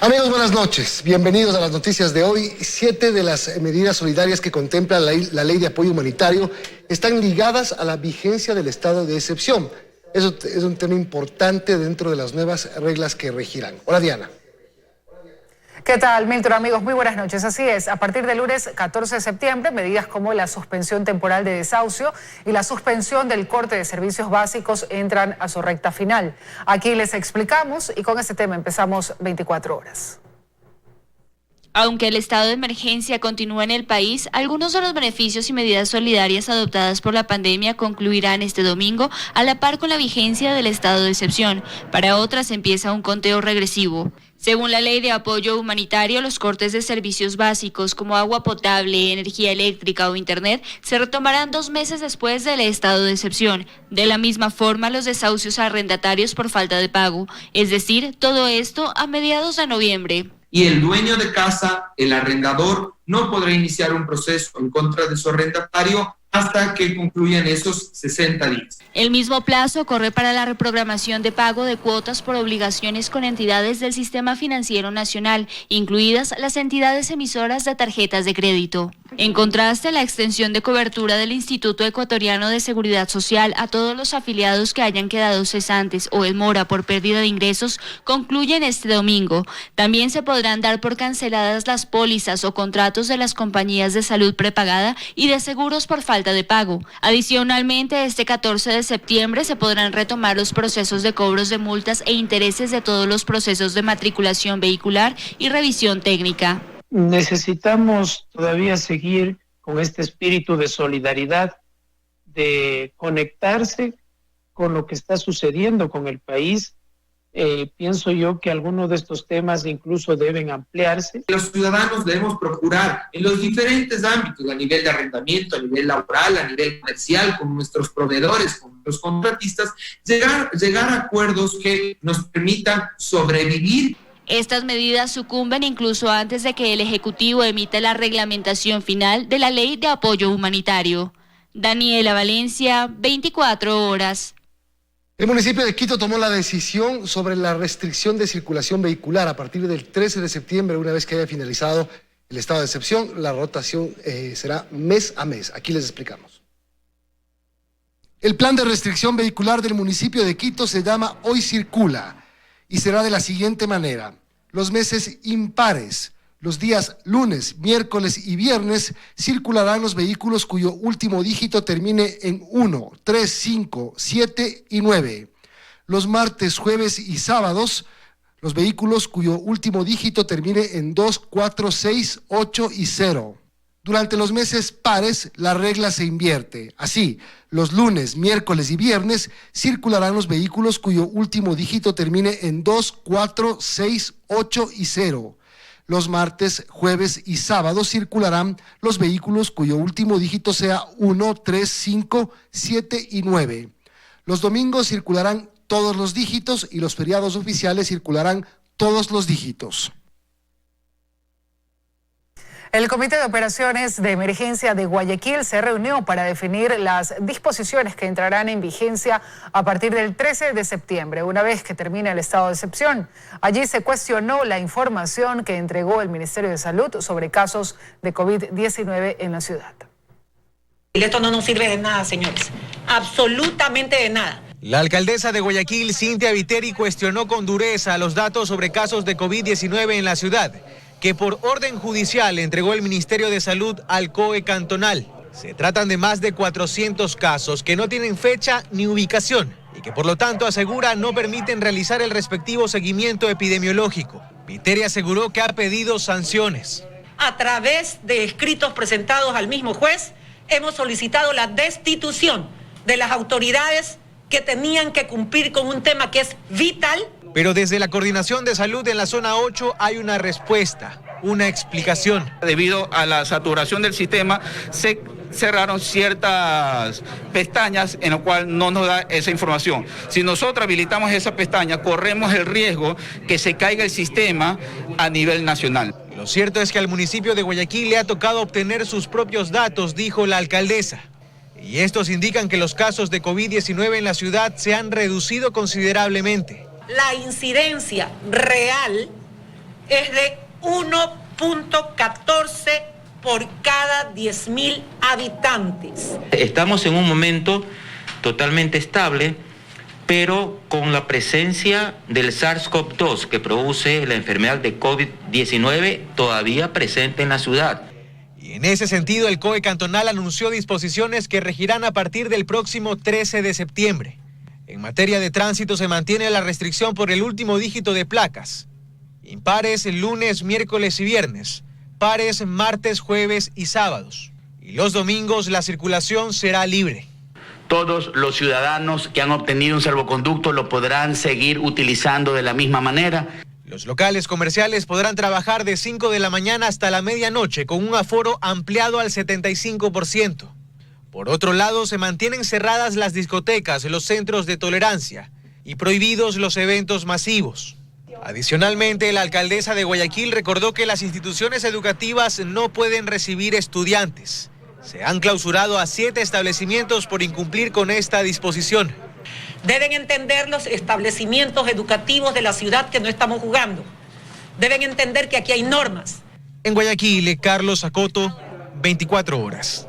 Amigos, buenas noches. Bienvenidos a las noticias de hoy. 7 de las medidas solidarias que contempla la ley de apoyo humanitario están ligadas a la vigencia del estado de excepción. Eso es un tema importante dentro de las nuevas reglas que regirán. Hola, Diana. ¿Qué tal, Milton? Amigos, muy buenas noches. Así es, a partir del lunes 14 de septiembre, medidas como la suspensión temporal de desahucio y la suspensión del corte de servicios básicos entran a su recta final. Aquí les explicamos y con este tema empezamos 24 horas. Aunque el estado de emergencia continúa en el país, algunos de los beneficios y medidas solidarias adoptadas por la pandemia concluirán este domingo a la par con la vigencia del estado de excepción. Para otras empieza un conteo regresivo. Según la ley de apoyo humanitario, los cortes de servicios básicos como agua potable, energía eléctrica o internet se retomarán 2 meses después del estado de excepción. De la misma forma, los desahucios a arrendatarios por falta de pago, es decir, todo esto a mediados de noviembre. Y el dueño de casa, el arrendador, no podrá iniciar un proceso en contra de su arrendatario hasta que concluyan esos 60 días. El mismo plazo corre para la reprogramación de pago de cuotas por obligaciones con entidades del Sistema Financiero Nacional, incluidas las entidades emisoras de tarjetas de crédito. En contraste, la extensión de cobertura del Instituto Ecuatoriano de Seguridad Social a todos los afiliados que hayan quedado cesantes o en mora por pérdida de ingresos concluyen este domingo. También se podrán dar por canceladas las pólizas o contratos de las compañías de salud prepagada y de seguros por falta de pago. Adicionalmente, este 14 de septiembre se podrán retomar los procesos de cobros de multas e intereses de todos los procesos de matriculación vehicular y revisión técnica. Necesitamos todavía seguir con este espíritu de solidaridad, de conectarse con lo que está sucediendo con el país. Pienso yo que algunos de estos temas incluso deben ampliarse. Los ciudadanos debemos procurar en los diferentes ámbitos, a nivel de arrendamiento, a nivel laboral, a nivel comercial, con nuestros proveedores, con nuestros contratistas, llegar a acuerdos que nos permitan sobrevivir. Estas medidas sucumben incluso antes de que el Ejecutivo emita la reglamentación final de la Ley de Apoyo Humanitario. Daniela Valencia, 24 horas. El municipio de Quito tomó la decisión sobre la restricción de circulación vehicular a partir del 13 de septiembre, una vez que haya finalizado el estado de excepción. La rotación será mes a mes. Aquí les explicamos. El plan de restricción vehicular del municipio de Quito se llama Hoy Circula y será de la siguiente manera. Los meses impares, los días lunes, miércoles y viernes, circularán los vehículos cuyo último dígito termine en 1, 3, 5, 7 y 9. Los martes, jueves y sábados, los vehículos cuyo último dígito termine en 2, 4, 6, 8 y 0. Durante los meses pares, la regla se invierte. Así, los lunes, miércoles y viernes circularán los vehículos cuyo último dígito termine en 2, 4, 6, 8 y 0. Los martes, jueves y sábados circularán los vehículos cuyo último dígito sea 1, 3, 5, 7 y 9. Los domingos circularán todos los dígitos y los feriados oficiales circularán todos los dígitos. El Comité de Operaciones de Emergencia de Guayaquil se reunió para definir las disposiciones que entrarán en vigencia a partir del 13 de septiembre, una vez que termine el estado de excepción. Allí se cuestionó la información que entregó el Ministerio de Salud sobre casos de COVID-19 en la ciudad. Esto no nos sirve de nada, señores, absolutamente de nada. La alcaldesa de Guayaquil, Cintia Viteri, cuestionó con dureza los datos sobre casos de COVID-19 en la ciudad, que por orden judicial entregó el Ministerio de Salud al COE cantonal. Se tratan de más de 400 casos que no tienen fecha ni ubicación y que por lo tanto asegura no permiten realizar el respectivo seguimiento epidemiológico. Viteri aseguró que ha pedido sanciones. A través de escritos presentados al mismo juez, hemos solicitado la destitución de las autoridades que tenían que cumplir con un tema que es vital. Pero desde la Coordinación de Salud en la Zona 8 hay una respuesta, una explicación. Debido a la saturación del sistema, se cerraron ciertas pestañas en las cuales no nos da esa información. Si nosotros habilitamos esa pestaña, corremos el riesgo que se caiga el sistema a nivel nacional. Lo cierto es que al municipio de Guayaquil le ha tocado obtener sus propios datos, dijo la alcaldesa. Y estos indican que los casos de COVID-19 en la ciudad se han reducido considerablemente. La incidencia real es de 1.14 por cada 10.000 habitantes. Estamos en un momento totalmente estable, pero con la presencia del SARS-CoV-2 que produce la enfermedad de COVID-19 todavía presente en la ciudad. Y en ese sentido, el COE cantonal anunció disposiciones que regirán a partir del próximo 13 de septiembre. En materia de tránsito se mantiene la restricción por el último dígito de placas. Impares lunes, miércoles y viernes. Pares martes, jueves y sábados. Y los domingos la circulación será libre. Todos los ciudadanos que han obtenido un salvoconducto lo podrán seguir utilizando de la misma manera. Los locales comerciales podrán trabajar de 5 de la mañana hasta la medianoche con un aforo ampliado al 75%. Por otro lado, se mantienen cerradas las discotecas, los centros de tolerancia y prohibidos los eventos masivos. Adicionalmente, la alcaldesa de Guayaquil recordó que las instituciones educativas no pueden recibir estudiantes. Se han clausurado a 7 establecimientos por incumplir con esta disposición. Deben entender los establecimientos educativos de la ciudad que no estamos jugando. Deben entender que aquí hay normas. En Guayaquil, Carlos Acoto, 24 horas.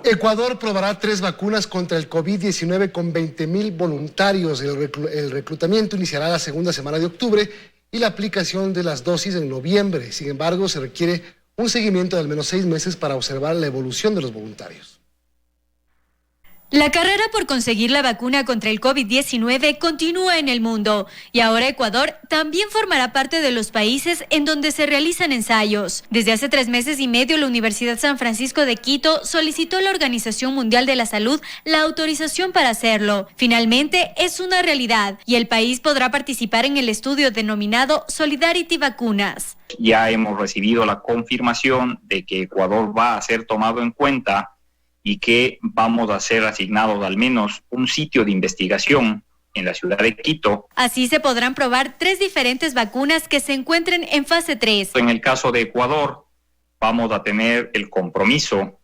Ecuador probará 3 vacunas contra el COVID-19 con 20.000 voluntarios. El reclutamiento iniciará la segunda semana de octubre y la aplicación de las dosis en noviembre. Sin embargo, se requiere un seguimiento de al menos 6 meses para observar la evolución de los voluntarios. La carrera por conseguir la vacuna contra el COVID-19 continúa en el mundo y ahora Ecuador también formará parte de los países en donde se realizan ensayos. Desde hace 3 meses y medio, la Universidad San Francisco de Quito solicitó a la Organización Mundial de la Salud la autorización para hacerlo. Finalmente, es una realidad y el país podrá participar en el estudio denominado Solidarity Vacunas. Ya hemos recibido la confirmación de que Ecuador va a ser tomado en cuenta y que vamos a ser asignados al menos un sitio de investigación en la ciudad de Quito. Así se podrán probar 3 diferentes vacunas que se encuentren en fase 3. En el caso de Ecuador, vamos a tener el compromiso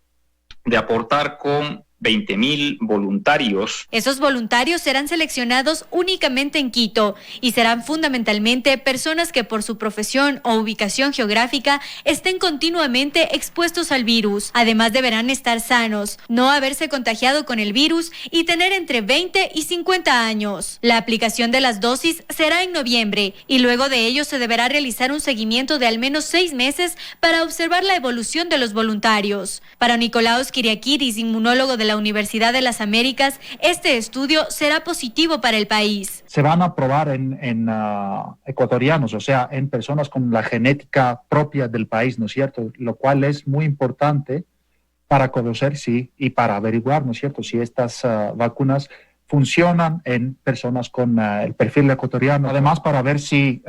de aportar con 20.000 voluntarios. Esos voluntarios serán seleccionados únicamente en Quito y serán fundamentalmente personas que por su profesión o ubicación geográfica estén continuamente expuestos al virus. Además, deberán estar sanos, no haberse contagiado con el virus y tener entre 20 y 50 años. La aplicación de las dosis será en noviembre y luego de ello se deberá realizar un seguimiento de al menos 6 meses para observar la evolución de los voluntarios. Para Nicolaos Kiriakidis, inmunólogo de la Universidad de las Américas, este estudio será positivo para el país. Se van a probar en ecuatorianos, o sea, en personas con la genética propia del país, ¿no es cierto? Lo cual es muy importante para conocer y para averiguar, ¿no es cierto?, si estas vacunas funcionan en personas con el perfil ecuatoriano. Además, para ver si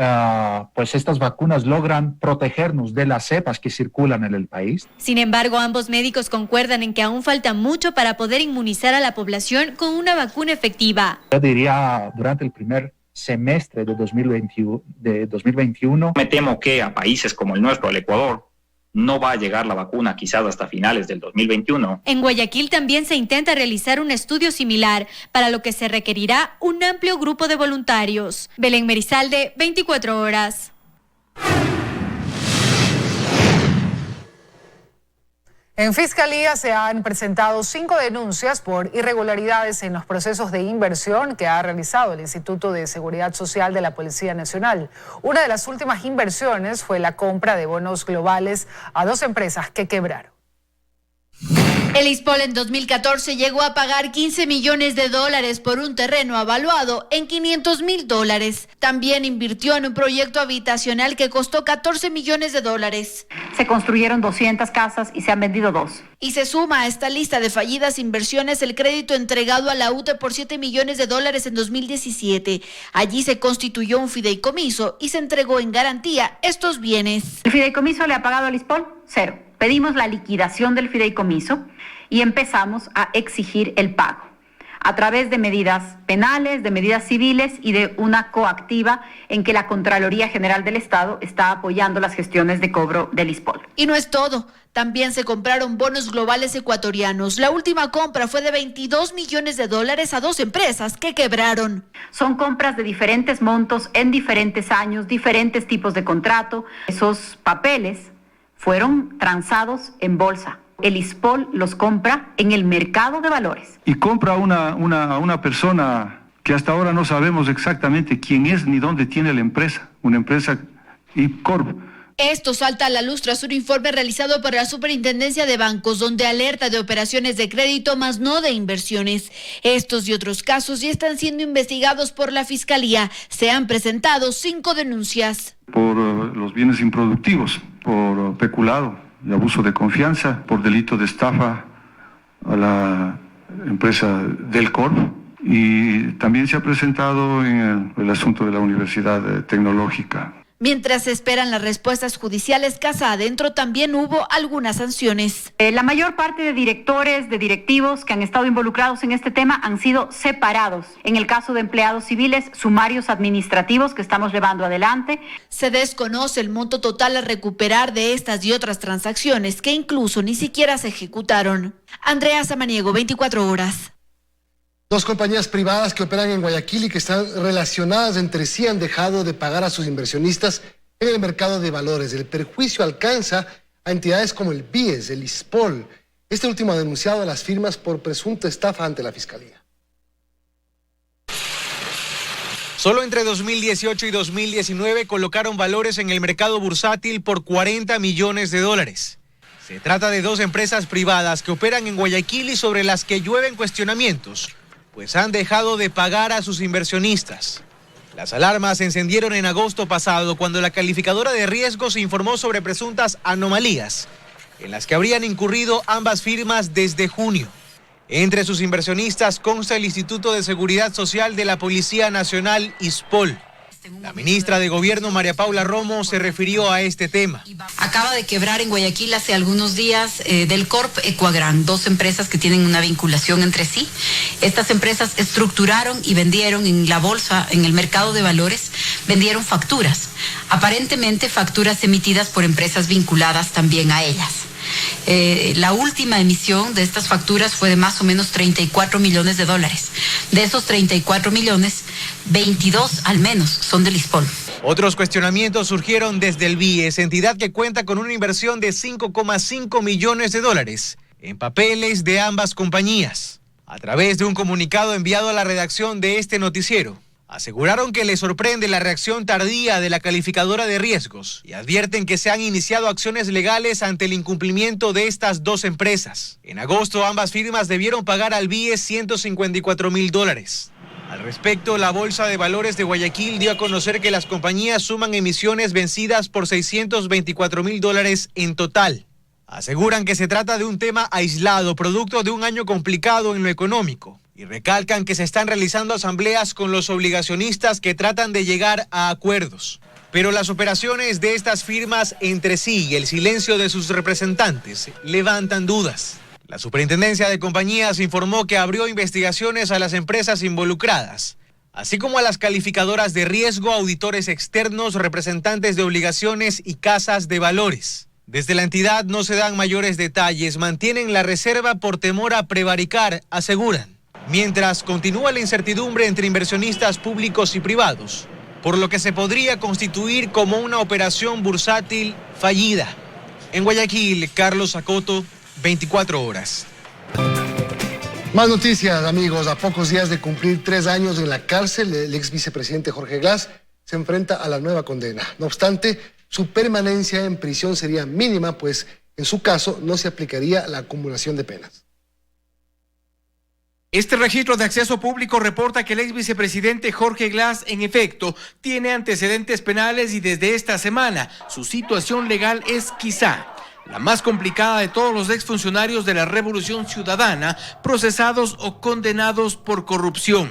pues estas vacunas logran protegernos de las cepas que circulan en el país. Sin embargo, ambos médicos concuerdan en que aún falta mucho para poder inmunizar a la población con una vacuna efectiva. Yo diría durante el primer semestre de 2021. Me temo que a países como el nuestro, el Ecuador, no va a llegar la vacuna quizás hasta finales del 2021. En Guayaquil también se intenta realizar un estudio similar, para lo que se requerirá un amplio grupo de voluntarios. Belén Merizalde, 24 horas. En Fiscalía se han presentado 5 denuncias por irregularidades en los procesos de inversión que ha realizado el Instituto de Seguridad Social de la Policía Nacional. Una de las últimas inversiones fue la compra de bonos globales a 2 empresas que quebraron. El ISPOL en 2014 llegó a pagar $15 millones por un terreno avaluado en $500,000. También invirtió en un proyecto habitacional que costó $14 millones. Se construyeron 200 casas y se han vendido 2. Y se suma a esta lista de fallidas inversiones el crédito entregado a la UTE por $7 millones en 2017. Allí se constituyó un fideicomiso y se entregó en garantía estos bienes. ¿El fideicomiso le ha pagado al ISPOL? 0. Pedimos la liquidación del fideicomiso y empezamos a exigir el pago. a través de medidas penales, de medidas civiles y de una coactiva en que la Contraloría General del Estado está apoyando las gestiones de cobro del ISPOL. Y no es todo. También se compraron bonos globales ecuatorianos. La última compra fue de $22 millones a 2 empresas que quebraron. Son compras de diferentes montos, en diferentes años, diferentes tipos de contrato. Esos papeles fueron transados en bolsa. El ISPOL los compra en el mercado de valores. Y compra una persona que hasta ahora no sabemos exactamente quién es ni dónde tiene la empresa. Una empresa IPCorp. Esto salta a la luz tras un informe realizado por la Superintendencia de Bancos, donde alerta de operaciones de crédito, más no de inversiones. Estos y otros casos ya están siendo investigados por la Fiscalía. Se han presentado 5 denuncias. Por los bienes improductivos, por peculado y abuso de confianza, por delito de estafa a la empresa Delcorp, y también se ha presentado en el asunto de la Universidad Tecnológica. Mientras se esperan las respuestas judiciales, casa adentro también hubo algunas sanciones. La mayor parte de directores, de directivos que han estado involucrados en este tema han sido separados. En el caso de empleados civiles, sumarios administrativos que estamos llevando adelante. Se desconoce el monto total a recuperar de estas y otras transacciones que incluso ni siquiera se ejecutaron. Andrea Samaniego, 24 horas. 2 compañías privadas que operan en Guayaquil y que están relacionadas entre sí han dejado de pagar a sus inversionistas en el mercado de valores. El perjuicio alcanza a entidades como el BIES, el ISPOL. Este último ha denunciado a las firmas por presunta estafa ante la Fiscalía. Solo entre 2018 y 2019 colocaron valores en el mercado bursátil por $40 millones. Se trata de 2 empresas privadas que operan en Guayaquil y sobre las que llueven cuestionamientos, pues han dejado de pagar a sus inversionistas. Las alarmas se encendieron en agosto pasado cuando la calificadora de riesgos informó sobre presuntas anomalías en las que habrían incurrido ambas firmas desde junio. Entre sus inversionistas consta el Instituto de Seguridad Social de la Policía Nacional, ISPOL. La ministra de Gobierno, María Paula Romo, se refirió a este tema. Acaba de quebrar en Guayaquil hace algunos días Delcorp, Ecuagran, 2 empresas que tienen una vinculación entre sí. Estas empresas estructuraron y vendieron en la bolsa, en el mercado de valores, vendieron facturas, aparentemente facturas emitidas por empresas vinculadas también a ellas. La última emisión de estas facturas fue de más o menos $34 millones. De esos 34 millones, 22 al menos son del ISPOL. Otros cuestionamientos surgieron desde el BIES, entidad que cuenta con una inversión de $5,5 millones en papeles de ambas compañías. A través de un comunicado enviado a la redacción de este noticiero, aseguraron que les sorprende la reacción tardía de la calificadora de riesgos y advierten que se han iniciado acciones legales ante el incumplimiento de estas 2 empresas. En agosto, ambas firmas debieron pagar al BIES $154,000. Al respecto, la Bolsa de Valores de Guayaquil dio a conocer que las compañías suman emisiones vencidas por $624,000 en total. Aseguran que se trata de un tema aislado, producto de un año complicado en lo económico. Y recalcan que se están realizando asambleas con los obligacionistas que tratan de llegar a acuerdos. Pero las operaciones de estas firmas entre sí y el silencio de sus representantes levantan dudas. La Superintendencia de Compañías informó que abrió investigaciones a las empresas involucradas, así como a las calificadoras de riesgo, auditores externos, representantes de obligaciones y casas de valores. Desde la entidad no se dan mayores detalles, mantienen la reserva por temor a prevaricar, aseguran. Mientras continúa la incertidumbre entre inversionistas públicos y privados, por lo que se podría constituir como una operación bursátil fallida. En Guayaquil, Carlos Acoto, 24 horas. Más noticias, amigos. A pocos días de cumplir 3 años en la cárcel, el ex vicepresidente Jorge Glass se enfrenta a la nueva condena. No obstante, su permanencia en prisión sería mínima, pues en su caso no se aplicaría la acumulación de penas. Este registro de acceso público reporta que el ex vicepresidente Jorge Glass, en efecto, tiene antecedentes penales y desde esta semana su situación legal es quizá la más complicada de todos los exfuncionarios de la Revolución Ciudadana procesados o condenados por corrupción.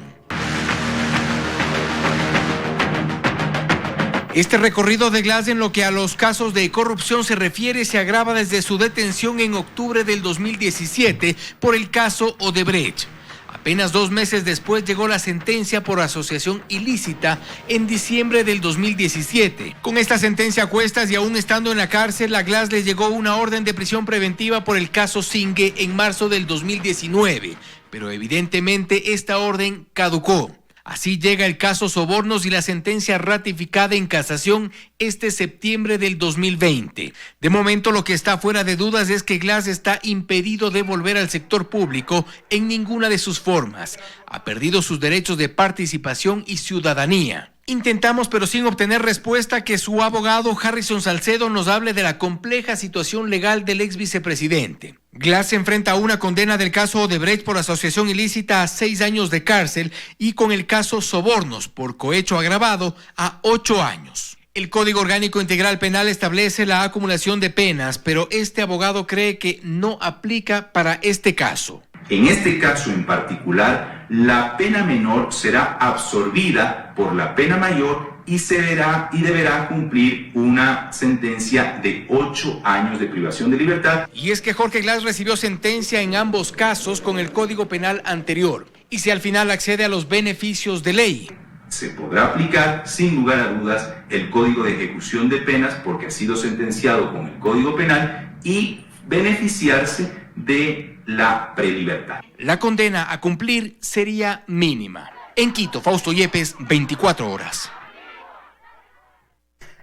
Este recorrido de Glass en lo que a los casos de corrupción se refiere se agrava desde su detención en octubre del 2017 por el caso Odebrecht. A Apenas 2 meses después llegó la sentencia por asociación ilícita en diciembre del 2017. Con esta sentencia a cuestas y aún estando en la cárcel, a Glass le llegó una orden de prisión preventiva por el caso Singue en marzo del 2019. Pero evidentemente esta orden caducó. Así llega el caso Sobornos y la sentencia ratificada en casación este septiembre del 2020. De momento, lo que está fuera de dudas es que Glass está impedido de volver al sector público en ninguna de sus formas. Ha perdido sus derechos de participación y ciudadanía. Intentamos, pero sin obtener respuesta, que su abogado Harrison Salcedo nos hable de la compleja situación legal del ex vicepresidente. Glass se enfrenta a una condena del caso Odebrecht por asociación ilícita a 6 años de cárcel y con el caso Sobornos por cohecho agravado a 8 años. El Código Orgánico Integral Penal establece la acumulación de penas, pero este abogado cree que no aplica para este caso. En este caso en particular, la pena menor será absorbida por la pena mayor y deberá cumplir una sentencia de 8 años de privación de libertad. Y es que Jorge Glass recibió sentencia en ambos casos con el Código Penal anterior. Y si al final accede a los beneficios de ley, se podrá aplicar sin lugar a dudas el Código de Ejecución de Penas porque ha sido sentenciado con el Código Penal y beneficiarse de la prelibertad. La condena a cumplir sería mínima. En Quito, Fausto Yepes, 24 horas.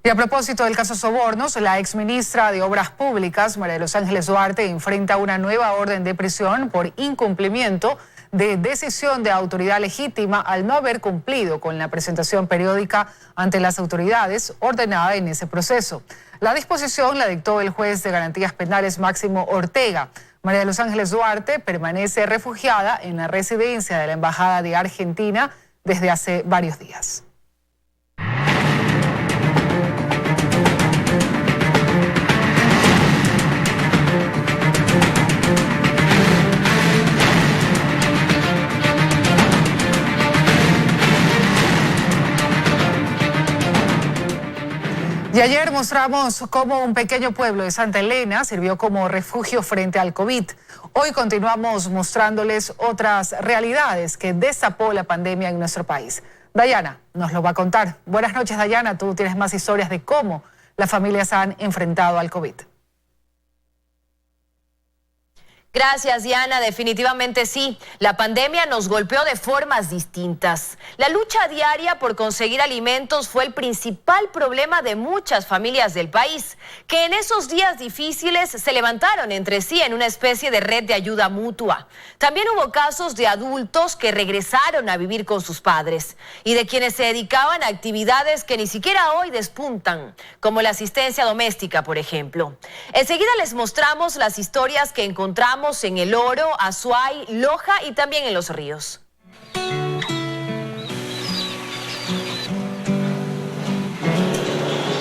Y a propósito del caso Sobornos, la exministra de Obras Públicas, María de los Ángeles Duarte, enfrenta una nueva orden de prisión por incumplimiento de decisión de autoridad legítima al no haber cumplido con la presentación periódica ante las autoridades ordenada en ese proceso. La disposición la dictó el juez de Garantías Penales Máximo Ortega. María de los Ángeles Duarte permanece refugiada en la residencia de la Embajada de Argentina desde hace varios días. Y ayer mostramos cómo un pequeño pueblo de Santa Elena sirvió como refugio frente al COVID. Hoy continuamos mostrándoles otras realidades que destapó la pandemia en nuestro país. Dayana nos lo va a contar. Buenas noches, Dayana. Tú tienes más historias de cómo las familias han enfrentado al COVID. Gracias, Diana. Definitivamente sí. La pandemia nos golpeó de formas distintas. La lucha diaria por conseguir alimentos fue el principal problema de muchas familias del país, que en esos días difíciles se levantaron entre sí en una especie de red de ayuda mutua. También hubo casos de adultos que regresaron a vivir con sus padres y de quienes se dedicaban a actividades que ni siquiera hoy despuntan, como la asistencia doméstica, por ejemplo. Enseguida les mostramos las historias que encontramos en El Oro, Azuay, Loja y también en Los Ríos.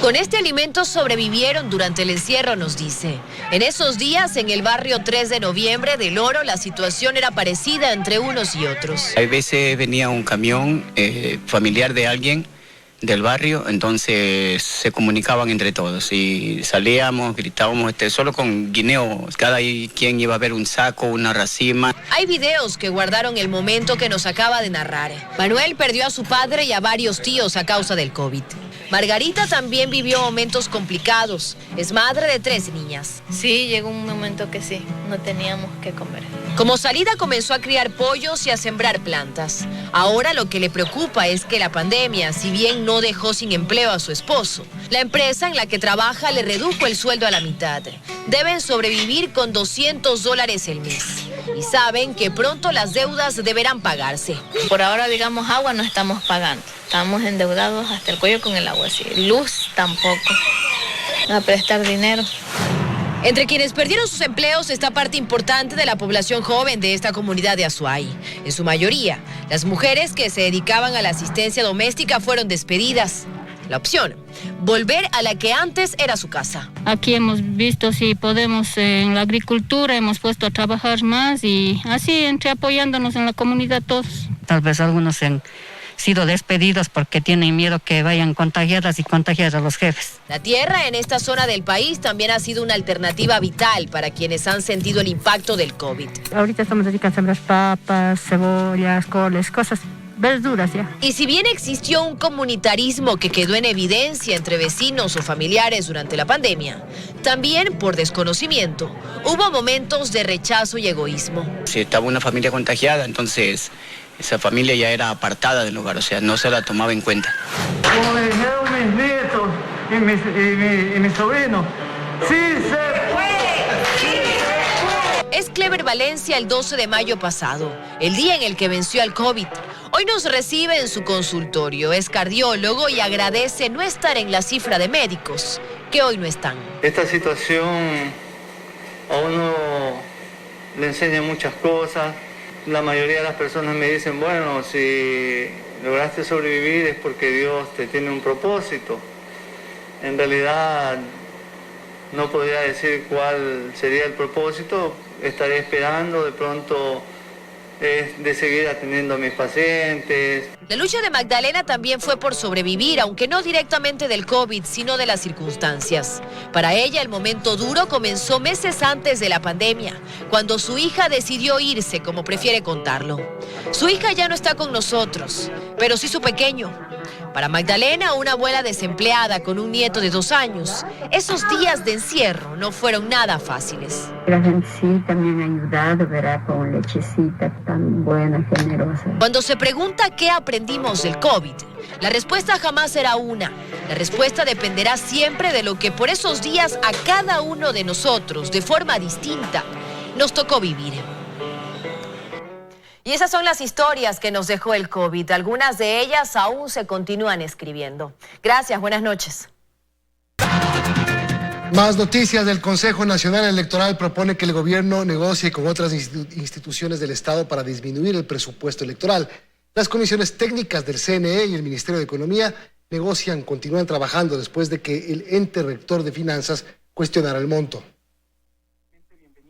Con este alimento sobrevivieron durante el encierro, nos dice. En esos días, en el barrio 3 de noviembre del Oro, la situación era parecida entre unos y otros. Hay veces venía un camión familiar de alguien del barrio, entonces se comunicaban entre todos y salíamos, gritábamos solo con guineos, cada quien iba a ver un saco, una racima. Hay videos que guardaron el momento que nos acaba de narrar. Manuel perdió a su padre y a varios tíos a causa del COVID. Margarita también vivió momentos complicados. Es madre de 3 niñas. Sí, llegó un momento que sí, no teníamos que comer. Como salida comenzó a criar pollos y a sembrar plantas. Ahora lo que le preocupa es que la pandemia, si bien no dejó sin empleo a su esposo, la empresa en la que trabaja le redujo el sueldo a la mitad. Deben sobrevivir con $200 el mes. Y saben que pronto las deudas deberán pagarse. Por ahora, digamos, agua no estamos pagando. Estamos endeudados hasta el cuello con el agua, sí. Luz tampoco. A prestar dinero. Entre quienes perdieron sus empleos está parte importante de la población joven de esta comunidad de Azuay. En su mayoría, las mujeres que se dedicaban a la asistencia doméstica fueron despedidas. La opción, volver a la que antes era su casa. Aquí hemos visto si podemos en la agricultura, hemos puesto a trabajar más y así entre apoyándonos en la comunidad todos. Tal vez algunos sido despedidos porque tienen miedo que vayan contagiadas y contagiar a los jefes. La tierra en esta zona del país también ha sido una alternativa vital para quienes han sentido el impacto del COVID. Ahorita estamos dedicando a sembrar papas, cebollas, coles, cosas, verduras ya. Y si bien existió un comunitarismo que quedó en evidencia entre vecinos o familiares durante la pandemia, también por desconocimiento hubo momentos de rechazo y egoísmo. Si estaba una familia contagiada, entonces esa familia ya era apartada del hogar, o sea, no se la tomaba en cuenta. Como me dijeron mis nietos y mi sobrino, ¡sí se puede! Es Clever Valencia el 12 de mayo pasado, el día en el que venció al COVID. Hoy nos recibe en su consultorio, es cardiólogo y agradece no estar en la cifra de médicos, que hoy no están. Esta situación a uno le enseña muchas cosas. La mayoría de las personas me dicen, bueno, si lograste sobrevivir es porque Dios te tiene un propósito. En realidad no podría decir cuál sería el propósito, estaré esperando de pronto de seguir atendiendo a mis pacientes. La lucha de Magdalena también fue por sobrevivir, aunque no directamente del COVID, sino de las circunstancias. Para ella el momento duro comenzó meses antes de la pandemia, cuando su hija decidió irse, como prefiere contarlo. Su hija ya no está con nosotros, pero sí su pequeño. Para Magdalena, una abuela desempleada con un nieto de 2 años, esos días de encierro no fueron nada fáciles. La gente sí también ha ayudado, ¿verdad? Con lechecita tan buena, generosa. Cuando se pregunta qué aprendimos del COVID, la respuesta jamás será una. La respuesta dependerá siempre de lo que por esos días a cada uno de nosotros, de forma distinta, nos tocó vivir. Y esas son las historias que nos dejó el COVID. Algunas de ellas aún se continúan escribiendo. Gracias, buenas noches. Más noticias del Consejo Nacional Electoral propone que el gobierno negocie con otras instituciones del Estado para disminuir el presupuesto electoral. Las comisiones técnicas del CNE y el Ministerio de Economía continúan trabajando después de que el ente rector de finanzas cuestionara el monto.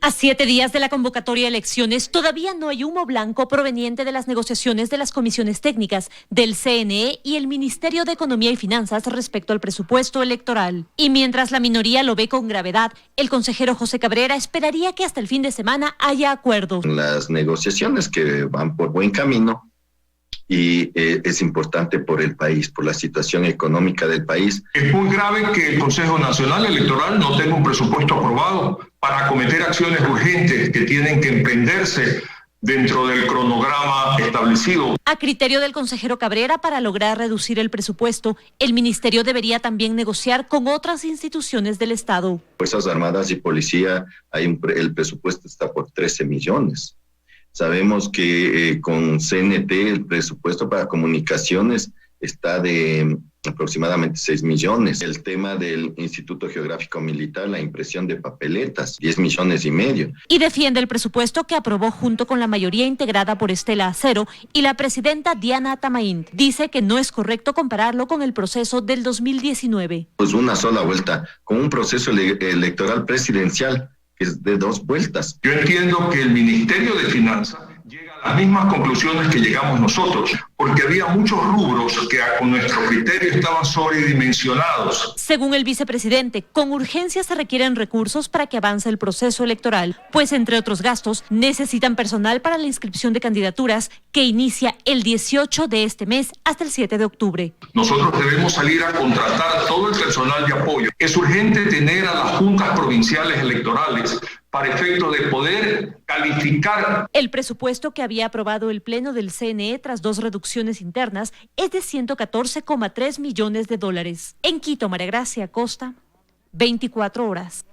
A 7 días de la convocatoria de elecciones, todavía no hay humo blanco proveniente de las negociaciones de las comisiones técnicas del CNE y el Ministerio de Economía y Finanzas respecto al presupuesto electoral. Y mientras la minoría lo ve con gravedad, el consejero José Cabrera esperaría que hasta el fin de semana haya acuerdos. Las negociaciones que van por buen camino y es importante por el país, por la situación económica del país. Es muy grave que el Consejo Nacional Electoral no tenga un presupuesto aprobado para acometer acciones urgentes que tienen que emprenderse dentro del cronograma establecido. A criterio del consejero Cabrera, para lograr reducir el presupuesto, el ministerio debería también negociar con otras instituciones del Estado. Fuerzas Armadas y Policía, el presupuesto está por 13 millones. Sabemos que con CNT el presupuesto para comunicaciones está de aproximadamente 6 millones. El tema del Instituto Geográfico Militar, la impresión de papeletas, 10 millones y medio. Y defiende el presupuesto que aprobó junto con la mayoría integrada por Estela Acero y la presidenta Diana Tamaín. Dice que no es correcto compararlo con el proceso del 2019. Pues una sola vuelta, con un proceso electoral presidencial que es de 2 vueltas. Yo entiendo que el Ministerio de Finanzas llega a las mismas conclusiones que llegamos nosotros, porque había muchos rubros que con nuestro criterio estaban sobredimensionados. Según el vicepresidente, con urgencia se requieren recursos para que avance el proceso electoral, pues entre otros gastos necesitan personal para la inscripción de candidaturas que inicia el 18 de este mes hasta el 7 de octubre. Nosotros debemos salir a contratar todo el personal de apoyo. Es urgente tener a las juntas provinciales electorales para efecto de poder calificar. El presupuesto que había aprobado el Pleno del CNE tras 2 reducciones internas es de 114,3 millones de dólares. En Quito, María Gracia Acosta, 24 horas.